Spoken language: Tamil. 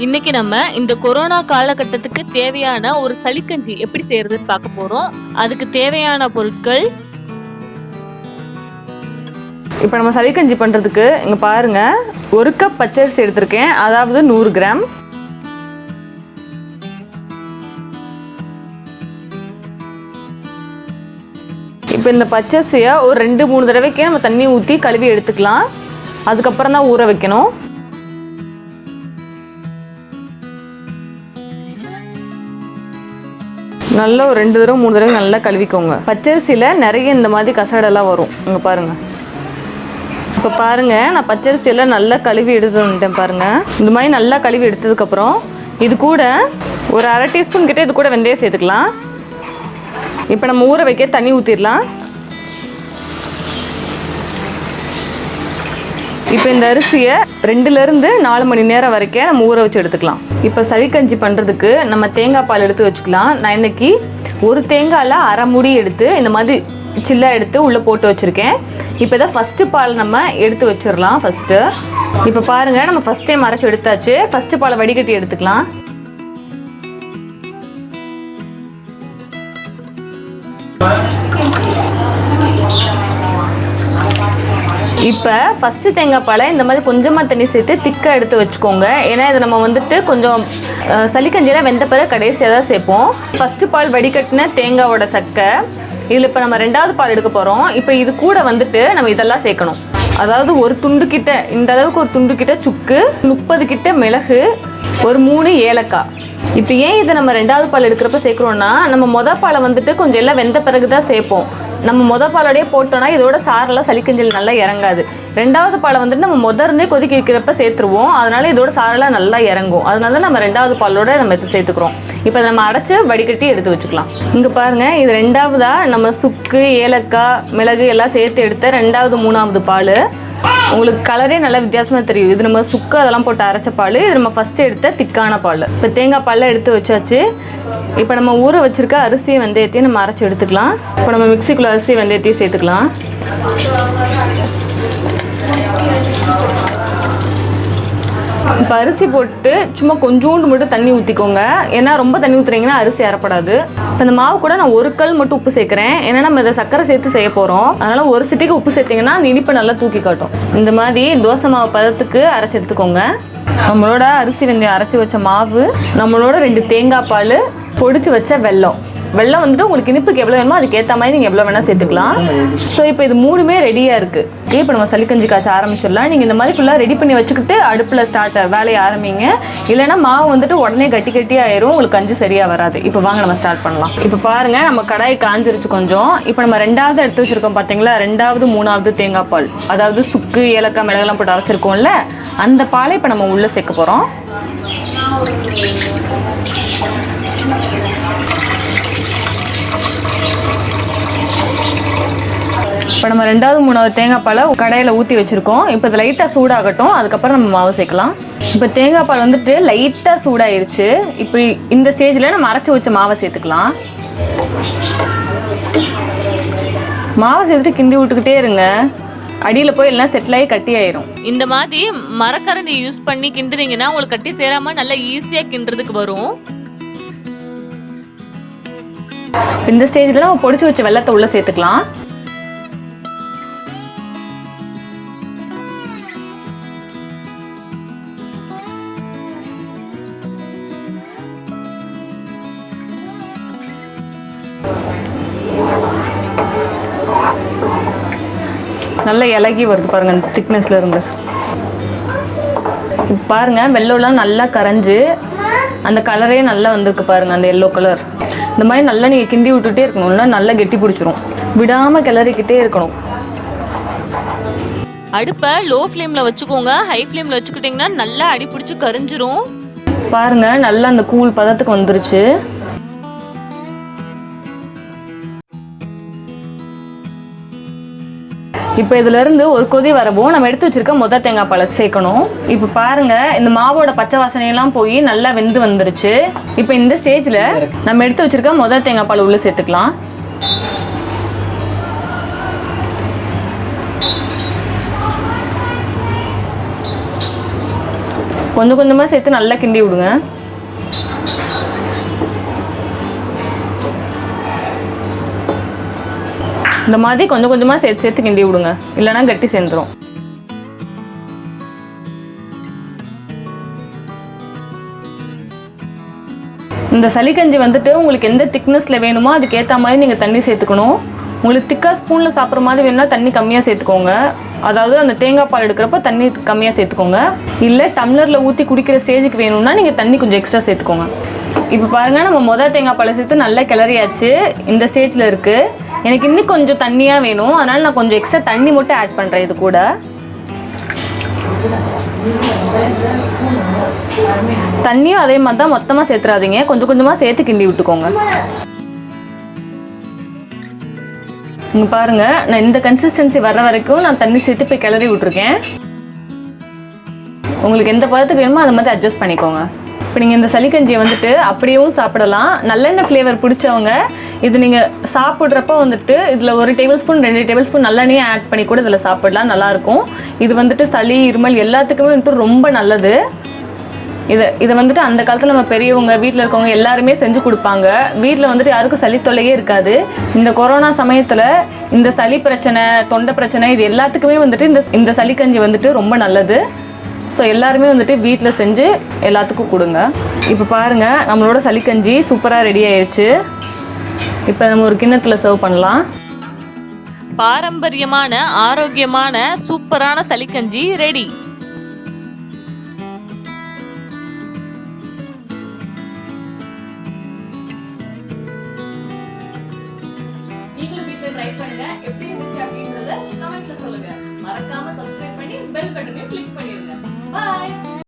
இன்னைக்கு நம்ம இந்த கொரோனா காலகட்டத்துக்கு தேவையான ஒரு சளிக்கஞ்சி எப்படி செய்யறதுன்னு பார்க்க போறோம். அதுக்கு தேவையான பொருட்கள். இப்போ நம்ம சளிக்கஞ்சி பண்றதுக்கு இங்க பாருங்க, 1 கப் பச்சரிசி எடுத்திருக்கேன், அதாவது 100 கிராம். இப்போ இந்த பச்சரிசியை ஒரு 2-3 தடவைக்கு நம்ம தண்ணி ஊற்றி கழுவி எடுத்துக்கலாம். அதுக்கப்புறம் தான் ஊற வைக்கணும். நல்லா ஒரு 2 தடவை 3 தடவை நல்லா கழுவிக்கோங்க. பச்சரிசியில் நிறைய இந்த மாதிரி கசடெல்லாம் வரும். இங்கே பாருங்கள். இப்போ பாருங்கள், நான் பச்சரிசியெல்லாம் நல்லா கழுவி எடுத்து வந்துட்டேன் பாருங்கள். இந்த மாதிரி நல்லா கழுவி எடுத்ததுக்கப்புறம் இது கூட ஒரு 1/2 டீஸ்பூன் கிட்டே இது கூட வெந்தயம் சேர்த்துக்கலாம். இப்போ நம்ம ஊற வைக்க தண்ணி ஊற்றிடலாம். இப்போ இந்த அரிசியை 2லேருந்து 4 மணி நேரம் வரைக்கும் நம்ம ஊற வச்சு எடுத்துக்கலாம். இப்போ சளிக்கஞ்சி பண்ணுறதுக்கு நம்ம தேங்காய் பால் எடுத்து வச்சுக்கலாம். நான் இன்றைக்கி ஒரு தேங்காயில் 1/2 மூடி எடுத்து இந்த மாதிரி சில்லாக எடுத்து உள்ளே போட்டு வச்சுருக்கேன். இப்போ தான் ஃபஸ்ட்டு பால் நம்ம எடுத்து வச்சிடலாம். ஃபஸ்ட்டு இப்போ பாருங்கள், நம்ம ஃபஸ்ட் டைம் அரைச்சி எடுத்தாச்சு. ஃபஸ்ட்டு பாலை வடிகட்டி எடுத்துக்கலாம். இப்போ ஃபஸ்ட்டு தேங்காய் பாலை இந்த மாதிரி கொஞ்சமாக தண்ணி சேர்த்து திக்காக எடுத்து வச்சுக்கோங்க. ஏன்னா இதை நம்ம வந்துட்டு கொஞ்சம் சளிக்கஞ்சியில் வெந்த பிறகு கடைசியாக தான் சேர்ப்போம். ஃபஸ்ட்டு பால் வடிகட்டின தேங்காயோட சக்கை இதில் இப்போ நம்ம 2வது பால் எடுக்க போகிறோம். இப்போ இது கூட வந்துட்டு நம்ம இதெல்லாம் சேர்க்கணும். அதாவது ஒரு துண்டு கிட்ட, இந்த அளவுக்கு ஒரு துண்டு கிட்ட சுக்கு, 30 கிட்ட மிளகு, ஒரு 3 ஏலக்காய். இப்போ ஏன் இதை நம்ம 2வது பால் எடுக்கிறப்ப சேர்க்குறோன்னா, நம்ம மொதல் பாலை வந்துட்டு கொஞ்சம் எல்லாம் வெந்த பிறகு தான் சேர்ப்போம். நம்ம மொதல் பாலோடையே போட்டோன்னா இதோட சாரெல்லாம் சளிக்கஞ்சியில் நல்லா இறங்காது. 2வது பாலை வந்துட்டு நம்ம முதல்ல கொதிக்க வைக்கிறப்ப சேர்த்துருவோம். அதனால இதோட சாரெல்லாம் நல்லா இறங்கும். அதனால தான் நம்ம 2வது பாலோட நம்ம இது சேர்த்துக்கிறோம். இப்போ நம்ம அரைச்சி வடிகட்டி எடுத்து வச்சுக்கலாம். இங்கே பாருங்கள், இது 2வதாக நம்ம சுக்கு, ஏலக்காய், மிளகு எல்லாம் சேர்த்து எடுத்த 2வது 3வது பால். உங்களுக்கு கலரே நல்லா வித்தியாசமாக தெரியும். இது நம்ம சுக்கு அதெல்லாம் போட்டு அரைச்ச பால். இது நம்ம ஃபஸ்ட்டு எடுத்த திக்கான பால். இப்போ தேங்காய் பாலில் எடுத்து வச்சாச்சு. இப்போ நம்ம ஊற வச்சுருக்க அரிசியை வெந்தயத்தையும் நம்ம அரைச்சி எடுத்துக்கலாம். இப்போ நம்ம மிக்சிக்குள்ளே அரிசி வெந்தயத்தையும் சேர்த்துக்கலாம். இப்போ அரிசி போட்டு சும்மா கொஞ்சோண்டு மட்டும் தண்ணி ஊற்றிக்கோங்க. ஏன்னா ரொம்ப தண்ணி ஊற்றுறீங்கன்னா அரிசி அரைப்படாது. இப்போ இந்த மாவு கூட நான் 1 கல் மட்டும் உப்பு சேர்க்குறேன். ஏன்னா நம்ம இதை சக்கரை சேர்த்து செய்ய போகிறோம். அதனால் 1 சிட்டிக்கு உப்பு சேர்த்திங்கன்னா அந்த இனிப்பை நல்லா தூக்கி காட்டும். இந்த மாதிரி தோசை மாவு பதத்துக்கு அரைச்சி எடுத்துக்கோங்க. நம்மளோட அரிசி வெந்தயம் அரைச்சி வச்ச மாவு, நம்மளோட 2 தேங்காய் பால், பொடிச்சு வச்ச வெல்லம். வெல்லம் வந்துட்டு உங்களுக்கு இனிப்புக்கு எவ்வளோ வேணுமோ அதுக்கேற்ற மாதிரி நீங்கள் எவ்வளோ வேணால் சேர்த்துக்கலாம். ஸோ இப்போ இது 3மே ரெடியாக இருக்குது. இப்போ நம்ம சளிக்கஞ்சி காய்ச்ச ஆரம்பிச்சிடலாம். நீங்கள் இந்த மாதிரி ஃபுல்லாக ரெடி பண்ணி வச்சுக்கிட்டு அடுப்பில் வேலையை ஆரம்பிங்க. இல்லைனா மாவு வந்துட்டு உடனே கட்டி ஆயிரும், உங்களுக்கு கஞ்சி சரியாக வராது. இப்போ வாங்க நம்ம ஸ்டார்ட் பண்ணலாம். இப்போ பாருங்கள், நம்ம கடாய் காஞ்சிருச்சு கொஞ்சம். இப்போ நம்ம 2வது எடுத்து வச்சுருக்கோம் பார்த்தீங்களா, 2வது 3வது தேங்காய் பால், அதாவது சுக்கு, ஏலக்காய், மிளகெல்லாம் போட்டு அரைச்சிருக்கோம்ல, அந்த பாலை இப்போ நம்ம உள்ளே சேர்க்க போகிறோம். இப்போ நம்ம 2வது 3வது தேங்காய் பாலை கடையில் ஊற்றி வச்சுருக்கோம். இப்போ இது லைட்டாக சூடாகட்டும், அதுக்கப்புறம் நம்ம மாவு சேர்க்கலாம். இப்போ தேங்காய் பால் வந்துட்டு லைட்டாக சூடாயிருச்சு. இப்போ இந்த ஸ்டேஜில் நம்ம அரைச்சி வச்ச மாவை சேர்த்துக்கலாம். மாவை சேர்த்துட்டு கிண்டி விட்டுக்கிட்டே இருங்க. அடியில் போய் எல்லாம் செட்டில் ஆகி கட்டி ஆயிரும். இந்த மாதிரி மரக்கரண்டி யூஸ் பண்ணி கிண்டுறீங்கன்னா உங்களுக்கு கட்டி சேராம நல்லா ஈஸியாக கிண்டுறதுக்கு வரும். இந்த ஸ்டேஜில் நம்ம பொடிச்சு வச்ச வெல்லத்தை உள்ள சேர்த்துக்கலாம். நல்லா இலகி வருது பாருங்க, அந்த திக்னஸ்ல இருந்து. இப்போ பாருங்க, வெள்ளம்லாம் நல்லா கரைஞ்சு அந்த கலரே நல்லா வந்திருக்கு பாருங்க, அந்த எல்லோ கலர். இந்த மாதிரி நல்லா நீங்கள் கிண்டி விட்டுட்டே இருக்கணும், இல்லை நல்லா கெட்டி பிடிச்சிரும். விடாமல் கிளறிக்கிட்டே இருக்கணும். அடுப்பை லோ ஃப்ளேமில் வச்சுக்கோங்க. ஹை ஃப்ளேமில் வச்சுக்கிட்டிங்கன்னா நல்லா அடி பிடிச்சி கரிஞ்சிரும். பாருங்க, நல்லா அந்த கூழ் பதத்துக்கு வந்துருச்சு. இப்போ இதிலிருந்து ஒரு கொதி வரவும் நம்ம எடுத்து வச்சிருக்க மொதல் தேங்காய் பாலை சேர்க்கணும். இப்போ பாருங்க, இந்த மாவோட பச்சை வாசனையெல்லாம் போய் நல்லா வெந்து வந்துருச்சு. இப்போ இந்த ஸ்டேஜில் நம்ம எடுத்து வச்சிருக்க மொதல் தேங்காய் பால் உள்ள சேர்த்துக்கலாம். கொஞ்சம் கொஞ்சமாக சேர்த்து நல்லா கிண்டி விடுங்க. இந்த மாதிரி கொஞ்சம் கொஞ்சமாக சேர்த்து சேர்த்து கிண்டி விடுங்க, இல்லைன்னா கட்டி சேர்ந்துடும். இந்த சளிக்கஞ்சி வந்துட்டு உங்களுக்கு எந்த திக்னஸில் வேணுமோ அதுக்கேற்ற மாதிரி நீங்கள் தண்ணி சேர்த்துக்கணும். உங்களுக்கு திக்காக ஸ்பூனில் சாப்பிட்ற மாதிரி வேணும்னா தண்ணி கம்மியாக சேர்த்துக்கோங்க. அதாவது அந்த தேங்காய் பால் எடுக்கிறப்ப தண்ணி கம்மியாக சேர்த்துக்கோங்க. இல்லை டம்ளரில் ஊற்றி குடிக்கிற ஸ்டேஜுக்கு வேணும்னா நீங்கள் தண்ணி கொஞ்சம் எக்ஸ்ட்ரா சேர்த்துக்கோங்க. இப்போ பாருங்கள், நம்ம மொதல் தேங்காய் பாலை சேர்த்து நல்லா கிளறியாச்சு. இந்த ஸ்டேஜில் இருக்குது. எனக்கு இன்னும் கொஞ்சம் தண்ணியாக வேணும், அதனால் நான் கொஞ்சம் எக்ஸ்ட்ரா தண்ணி மட்டும் ஆட் பண்ணுறேன் இது கூட. தண்ணியும் அதே மாதிரி தான், மொத்தமாக சேர்த்துறாதீங்க, கொஞ்சம் கொஞ்சமாக சேர்த்து கிண்டி விட்டுக்கோங்க. இங்கே பாருங்கள், நான் இந்த கன்சிஸ்டன்சி வர்ற வரைக்கும் நான் தண்ணி சேர்த்து போய் கிளறி விட்ருக்கேன். உங்களுக்கு எந்த பதத்துக்கு வேணுமோ அதை மாதிரி அட்ஜஸ்ட் பண்ணிக்கோங்க. இப்போ நீங்கள் இந்த சளிக்கஞ்சியை வந்துட்டு அப்படியேவும் சாப்பிடலாம். நல்லெண்ணெய் ஃப்ளேவர் பிடிச்சவங்க இது நீங்கள் சாப்பிட்றப்ப வந்துட்டு இதில் 1 டேபிள் ஸ்பூன் 2 டேபிள் ஸ்பூன் நல்லெண்ணெயை ஆட் பண்ணி கூட இதில் சாப்பிடலாம், நல்லாயிருக்கும். இது வந்துட்டு சளி இருமல் எல்லாத்துக்குமே வந்துட்டு ரொம்ப நல்லது. இதை வந்துட்டு அந்த காலத்தில் நம்ம பெரியவங்க வீட்டில் இருக்கவங்க எல்லாருமே செஞ்சு கொடுப்பாங்க. வீட்டில் வந்துட்டு யாருக்கும் சளி தொல்லையே இருக்காது. இந்த கொரோனா சமயத்தில் இந்த சளி பிரச்சனை, தொண்டை பிரச்சனை, இது எல்லாத்துக்குமே வந்துட்டு இந்த சளிக்கஞ்சி வந்துட்டு ரொம்ப நல்லது. ஸோ எல்லாருமே வந்துட்டு வீட்டில் செஞ்சு எல்லாத்துக்கும் கொடுங்க. இப்போ பாருங்கள், நம்மளோட சளிக்கஞ்சி சூப்பராக ரெடி ஆயிடுச்சு. இப்போ நம்ம ஒரு கிண்ணத்தில் சர்வ் பண்ணலாம். பாரம்பரியமான ஆரோக்கியமான சூப்பரான சளிக்கஞ்சி ரெடி. நீங்களும் வீட்டில் ட்ரை பண்ணுங்க. எப்படி இருந்துச்சு அப்படின்றத கமெண்ட்ல சொல்லுங்க. மறக்காம சப்ஸ்கிரைப் பண்ணி பெல் பட்டனையும் கிளிக் பண்ணிடுங்க. பாய்.